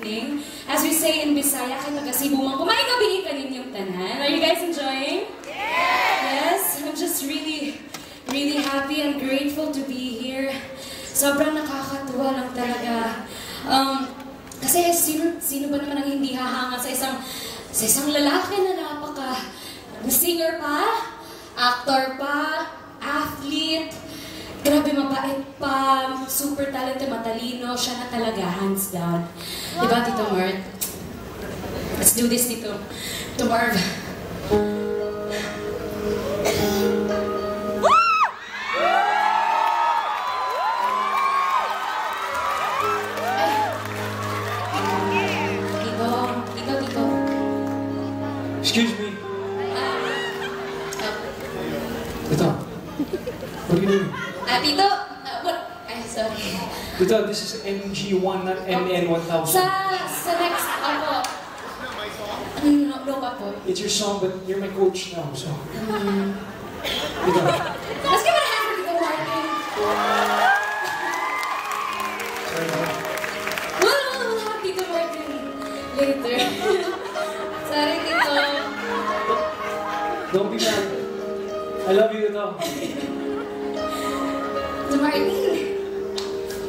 everything. As we say in Bisaya, kay taga-Cebu, kumain gabi kaninyong tanan. Are you guys enjoying? Yes! I'm just really happy and grateful to be here. Sobrang nakakatuwa lang talaga. Kasi sino ba naman ang hindi hahanga sa isang lalaki na singer pa, actor pa, athlete, grabe mabait pa, super talented, matalino, siya na talaga, hands down. Diba, Tito Marv? Let's do this, Tito Marv. Tito. Excuse me. Tito, what are you doing? Tito, what? Ay, sorry. Tito, this is MG1, not MN1000. Sa next, ako. No pa po. It's your song, but you're my coach now, so. Tito. Let's give it a hand for Tito Martin. Sorry, man. We'll have Tito Martin later. Sorry, Tito. Don't be mad. I love you, Tito. Tito Martin.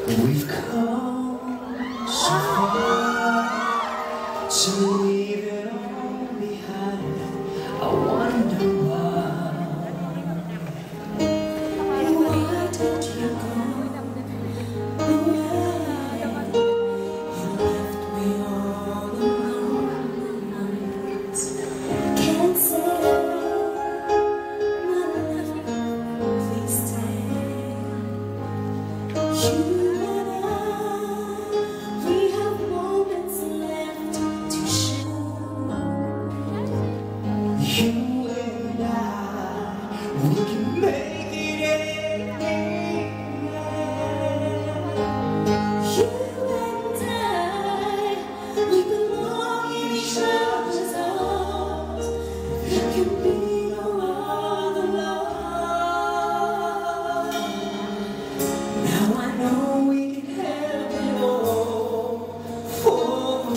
We've come so far to leave it all behind. I wonder why. Why did you go away? You left me all alone. Can't say my love, please stay. You we can make it anything. You and I, we belong in each other's arms. There can be no other love. Now I know we can have it all forever.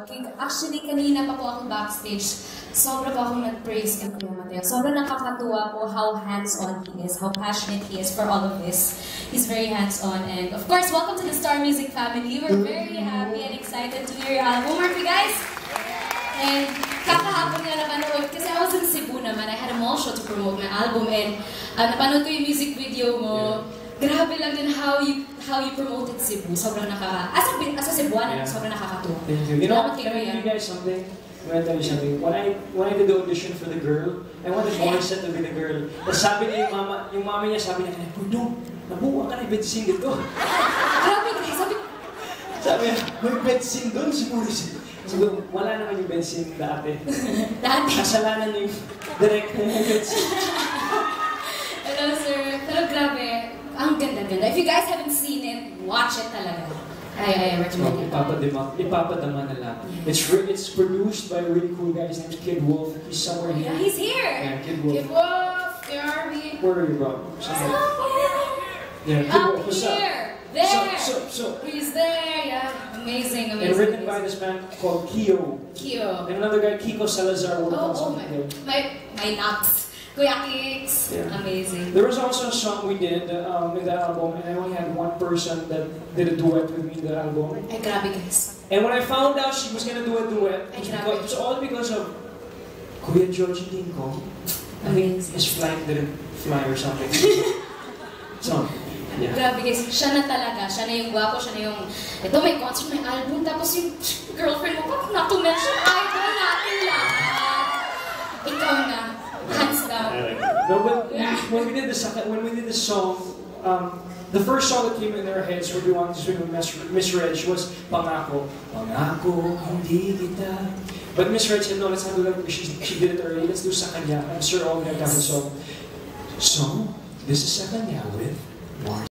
proud. Actually, kanina pa po ako backstage. Sobra po akong nag-praise kay Kuya Mateo. Sobra nakakatuwa po how hands-on he is, how passionate he is for all of this. He's very hands-on. And of course, welcome to the Star Music family. We're very happy and excited to hear your album. Aren't we, guys? And kakahapon nga napanood, kasi I was in Cebu naman. I had a mall show to promote my album. And napanood ko yung music video mo. Grabe lang din how you promoted Cebu. Sobrang as a Cebuana, sobrang nakakatuwa. Thank you. You know, can I tell you guys something? I'm gonna tell you something. When I did the audition for the girl, I wanted Morissette to be the girl. Tapos sabi niya yung mama niya, sabi niya, Pudong, nabuha ka na i-bedsing dito. Grabe, Sabi niya, may bedsing doon si Morissette. Sabi, wala naman yung bedsing dati. Kasalanan yung direct na yung bedsing. Hello, sir. Pero grabe, ang ganda-ganda. If you guys haven't seen it, watch it talaga. I recommend it. Ipapadama na lang. It's produced by a really cool guy. His name's Kid Wolf. He's somewhere here. Yeah, he's here. Yeah, Kid Wolf. Kid Wolf, where are we? Where are you, bro? Yeah, Kid Up Wolf. What's here. up? There. He's there. Yeah, amazing. And written by this man called Kio. And another guy, Kiko Salazar. My nuts. Kuya Kicks. Yeah. Amazing. There was also a song we did in that album, and I only had one person that did a duet with me in the album. Ay, grabe guys. And when I found out she was gonna do a duet, Ay, it was all because of Kuya Georgie Dinko. I think his flight didn't fly or something. So, yeah. Grabe guys, siya na talaga. Siya na yung gwapo, siya na yung... Ito, may concert, may album, tapos yung girlfriend mo, not to mention, idol natin lahat. Ikaw na. Hands down. No, but when we did the song, the first song that came in our heads when we wanted to swing with Miss Reg was Pangako. Pangako, hindi kita. But Miss Reg said, no, let's not do that because she did it already. Let's do Sa Kanya. I'm sure all of them have a song. So, this is Sa Kanya with